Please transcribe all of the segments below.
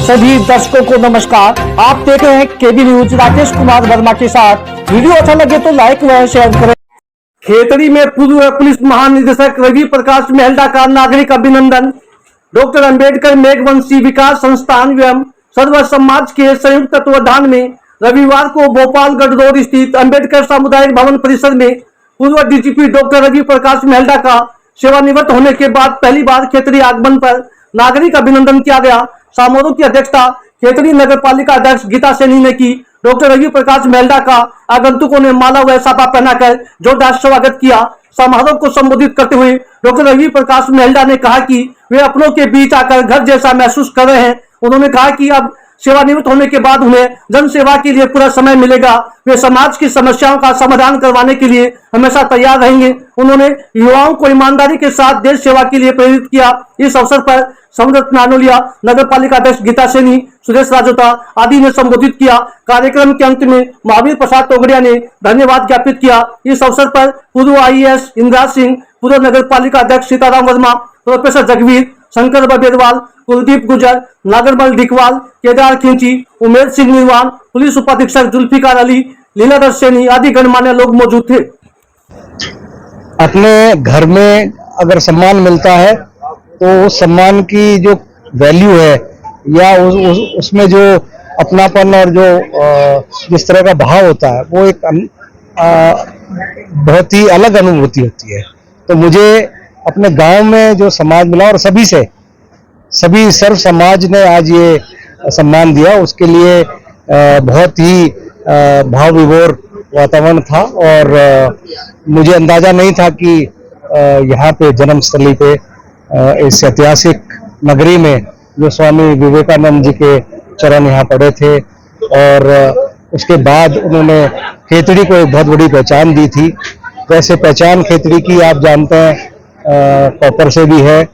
सभी दर्शकों को नमस्कार। आप देख रहे हैं केबी न्यूज राकेश कुमार वर्मा के साथ। वीडियो अच्छा लगे तो लाइक व शेयर करें। खेतड़ी में पूर्व पुलिस महानिदेशक रवि प्रकाश मेहल्दा का नागरिक अभिनंदन। डॉक्टर अंबेडकर मेघवंशी विकास संस्थान एवं सर्व समाज के संयुक्त तत्वाधान में रविवार को भोपालगढ़ रोड स्थित अंबेडकर सामुदायिक भवन परिसर में पूर्व डीजीपी डॉक्टर रवि प्रकाश मेहल्दा का सेवानिवृत्त होने के बाद पहली बार खेतड़ी आगमन पर नागरिक अभिनंदन किया गया। समारोह की अध्यक्षता खेतड़ी नगर पालिका अध्यक्ष गीता सैनी ने की। डॉक्टर रवि प्रकाश मेहल्दा का आगंतुकों ने माला व साफा पहनाकर जोरदार स्वागत किया। समारोह को संबोधित करते हुए डॉक्टर रवि प्रकाश मेहल्दा ने कहा कि वे अपनों के बीच आकर घर जैसा महसूस कर रहे हैं। उन्होंने कहा कि अब सेवानिवृत्त होने के बाद उन्हें जन सेवा के लिए पूरा समय मिलेगा। वे समाज की समस्याओं का समाधान करवाने के लिए हमेशा तैयार रहेंगे। उन्होंने युवाओं को ईमानदारी के साथ देश सेवा के लिए प्रेरित किया। इस अवसर पर समदत्त नानोलिया, नगर पालिका अध्यक्ष गीता सैनी, सुरेश राजोता आदि ने संबोधित किया। कार्यक्रम के अंत में महावीर प्रसाद तोगड़िया ने धन्यवाद ज्ञापित किया। इस अवसर पर पूर्व IAS इंदिरा सिंह, पूर्व नगर पालिका अध्यक्ष सीताराम वर्मा, प्रोफेसर जगवीर, शंकर बबेरवाल, कुलदीप गुजर, नागरमल डिकवाल, केदार खिंची, उमेर सिंह निर्वाण, पुलिस उपाधीक्षक जुल्फिकार अली, लीलाधर सैनी आदि गणमान्य लोग मौजूद थे। अपने घर में अगर सम्मान मिलता है तो उस सम्मान की जो वैल्यू है या उसमें जो अपनापन और जो जिस तरह का भाव होता है वो एक बहुत ही अलग अनुभूति होती है। तो मुझे अपने गांव में जो सम्मान मिला और सभी सर्व समाज ने आज ये सम्मान दिया, उसके लिए बहुत ही भाव विभोर वातावरण था। और मुझे अंदाजा नहीं था कि यहाँ पे जन्मस्थली पे इस ऐतिहासिक नगरी में जो स्वामी विवेकानंद जी के चरण यहाँ पड़े थे और उसके बाद उन्होंने खेतड़ी को एक बहुत बड़ी पहचान दी थी। वैसे पहचान खेतड़ी की आप जानते हैं कॉपर से भी है,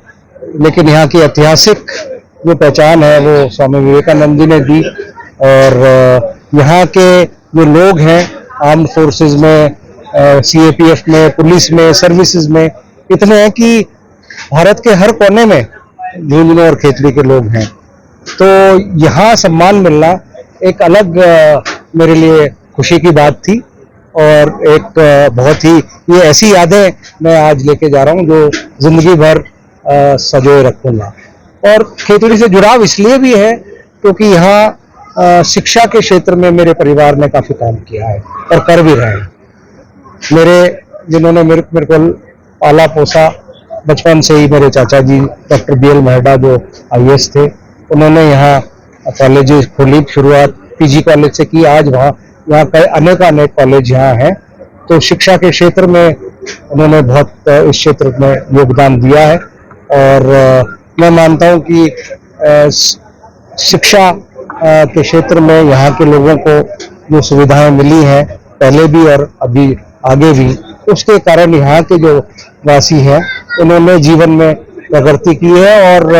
लेकिन यहाँ की ऐतिहासिक जो पहचान है वो स्वामी विवेकानंद जी ने दी। और यहाँ के जो लोग हैं आर्म्ड फोर्सेस में, CAPF में, पुलिस में, सर्विसेज में इतने हैं कि भारत के हर कोने में झुंझुनू और खेतड़ी के लोग हैं। तो यहाँ सम्मान मिलना एक अलग मेरे लिए खुशी की बात थी और एक बहुत ही ये ऐसी यादें मैं आज लेके जा रहा हूँ जो जिंदगी भर सजोए रखूंगा। और खेतड़ी से जुड़ाव इसलिए भी है क्योंकि यहाँ शिक्षा के क्षेत्र में मेरे परिवार ने काफी काम किया है और कर भी रहे हैं। जिन्होंने मेरे को पाला पोसा बचपन से ही, मेरे चाचा जी डॉक्टर BL मेहल्दा जो IAS थे, उन्होंने यहाँ कॉलेज खोली। शुरुआत PG कॉलेज से की, आज यहाँ अनेक कॉलेज यहाँ हैं। तो शिक्षा के क्षेत्र में उन्होंने बहुत इस क्षेत्र में योगदान दिया है। और मैं मानता हूँ कि शिक्षा के क्षेत्र में यहाँ के लोगों को जो सुविधाएं मिली हैं पहले भी और अभी आगे भी, उसके कारण यहाँ के जो वासी हैं उन्होंने जीवन में प्रगति की है और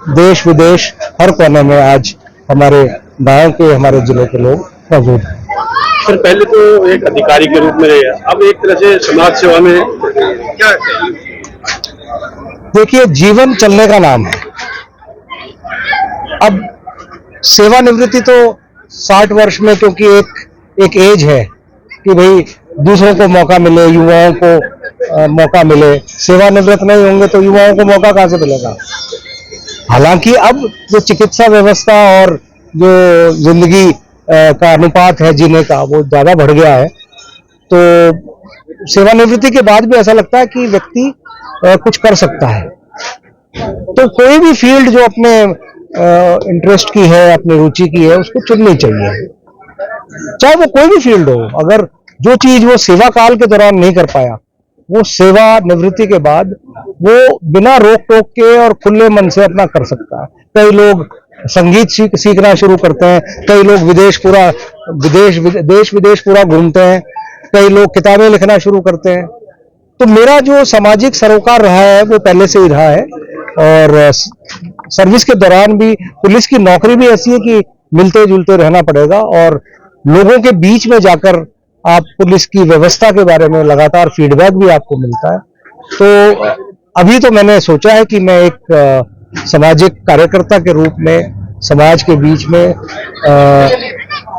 देश विदेश हर कोने में आज हमारे गांव के, हमारे जिले के लोग मौजूद हैं। सर, पहले तो एक अधिकारी के रूप में रहे, अब एक तरह से समाज सेवा में क्या है? देखिए, जीवन चलने का नाम है। अब सेवानिवृत्ति तो 60 वर्ष में, क्योंकि एक एज है कि भाई दूसरों को मौका मिले, युवाओं को मौका मिले। सेवानिवृत्त नहीं होंगे तो युवाओं को मौका कहां से मिलेगा? हालांकि अब जो चिकित्सा व्यवस्था और जो जिंदगी का अनुपात है जीने का वो ज्यादा बढ़ गया है, तो सेवानिवृत्ति के बाद भी ऐसा लगता है कि व्यक्ति कुछ कर सकता है। तो कोई भी फील्ड जो अपने इंटरेस्ट की है, अपनी रुचि की है, उसको चुननी चाहिए, चाहे वो कोई भी फील्ड हो। अगर जो चीज वो सेवा काल के दौरान नहीं कर पाया, वो सेवा निवृत्ति के बाद वो बिना रोक टोक के और खुले मन से अपना कर सकता है। कई लोग संगीत सीखना शुरू करते हैं, कई लोग देश विदेश पूरा घूमते हैं, कई लोग किताबें लिखना शुरू करते हैं। तो मेरा जो सामाजिक सरोकार रहा है वो पहले से ही रहा है। और सर्विस के दौरान भी पुलिस की नौकरी भी ऐसी है कि मिलते जुलते रहना पड़ेगा और लोगों के बीच में जाकर आप पुलिस की व्यवस्था के बारे में लगातार फीडबैक भी आपको मिलता है। तो अभी तो मैंने सोचा है कि मैं एक सामाजिक कार्यकर्ता के रूप में समाज के बीच में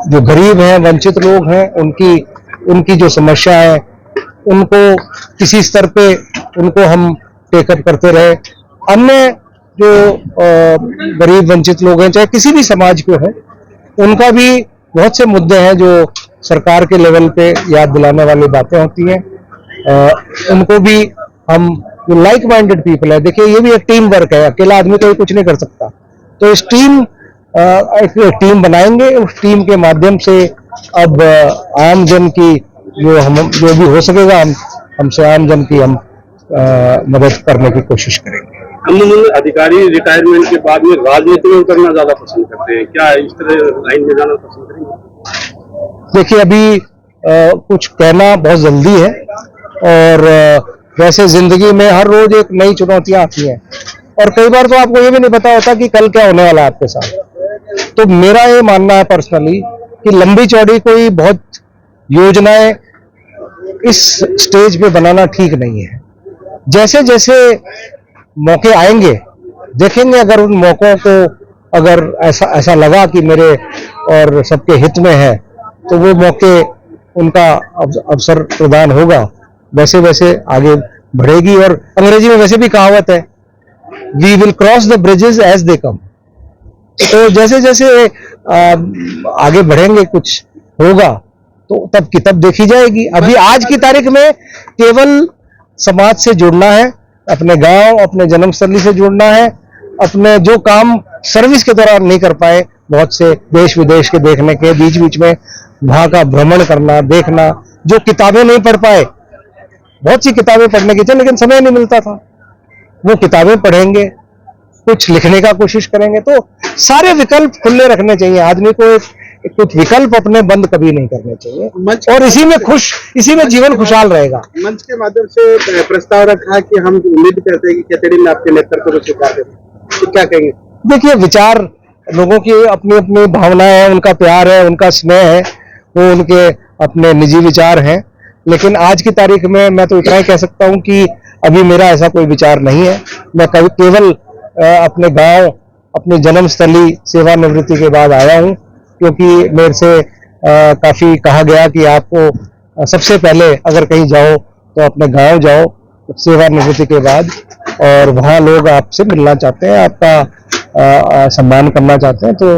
जो गरीब हैं, वंचित लोग हैं, उनकी जो समस्या है, उनको किसी स्तर पे उनको हम टेकअप करते रहे। अन्य जो गरीब वंचित लोग हैं, चाहे किसी भी समाज के हैं, उनका भी बहुत से मुद्दे हैं जो सरकार के लेवल पे याद दिलाने वाली बातें होती हैं। उनको भी हम जो लाइक माइंडेड पीपल है, देखिए ये भी एक टीम वर्क है, अकेला आदमी कोई कुछ नहीं कर सकता। तो इस एक टीम बनाएंगे, उस टीम के माध्यम से अब आम जन की जो भी हो सकेगा हमसे आम जन की हम मदद करने की कोशिश करेंगे। अमूमन अधिकारी रिटायरमेंट के बाद में राजनीति में उतरना ज्यादा पसंद करते हैं, क्या इस तरह लाइन में जाना पसंद करेंगे? देखिए अभी कुछ कहना बहुत जल्दी है, और वैसे जिंदगी में हर रोज एक नई चुनौतियां आती हैं, और कई बार तो आपको ये भी नहीं पता होता कि कल क्या होने वाला है आपके साथ। तो मेरा ये मानना है पर्सनली कि लंबी चौड़ी कोई बहुत योजनाएं इस स्टेज पे बनाना ठीक नहीं है। जैसे जैसे मौके आएंगे देखेंगे, अगर उन मौकों को अगर ऐसा लगा कि मेरे और सबके हित में है, तो वो मौके उनका अवसर प्रदान होगा, वैसे वैसे आगे बढ़ेगी। और अंग्रेजी में वैसे भी कहावत है, we will cross the bridges as they come. तो जैसे जैसे आगे बढ़ेंगे कुछ होगा तो तब की तब देखी जाएगी। अभी आज की तारीख में केवल समाज से जुड़ना है, अपने गांव, अपने जन्मस्थली से जुड़ना है, अपने जो काम सर्विस के दौरान नहीं कर पाए, बहुत से देश विदेश के देखने के, बीच बीच में वहां का भ्रमण करना, देखना, जो किताबें नहीं पढ़ पाए, बहुत सी किताबें पढ़ने की थी लेकिन समय नहीं मिलता था, वो किताबें पढ़ेंगे, कुछ लिखने का कोशिश करेंगे। तो सारे विकल्प खुले रखने चाहिए, आदमी को कुछ विकल्प अपने बंद कभी नहीं करने चाहिए, और इसी में जीवन खुशहाल रहेगा। मंच के माध्यम से प्रस्ताव रखा है कि हम उम्मीद करते हैं कि कैथेड्रल में आपके नेतृत्व को स्वीकार करें, तो क्या कहेंगे? देखिए, विचार लोगों की अपनी अपनी भावनाएं है, उनका प्यार है, उनका स्नेह है, वो उनके अपने निजी विचार हैं। लेकिन आज की तारीख में मैं तो इतना ही कह सकता हूं कि अभी मेरा ऐसा कोई विचार नहीं है। मैं केवल अपने गांव, अपनी जन्मस्थली सेवानिवृत्ति के बाद आया हूं, क्योंकि मेरे से काफी कहा गया कि आपको सबसे पहले अगर कहीं जाओ तो अपने गांव जाओ सेवानिवृत्ति के बाद, और वहां लोग आपसे मिलना चाहते हैं, आपका सम्मान करना चाहते हैं। तो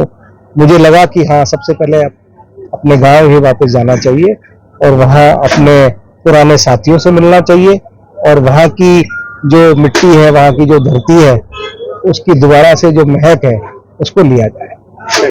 मुझे लगा कि हाँ, सबसे पहले अपने गांव ही वापस जाना चाहिए, और वहां अपने पुराने साथियों से मिलना चाहिए, और वहां की जो मिट्टी है, वहां की जो धरती है, उसकी दोबारा से जो महक है उसको लिया जाए।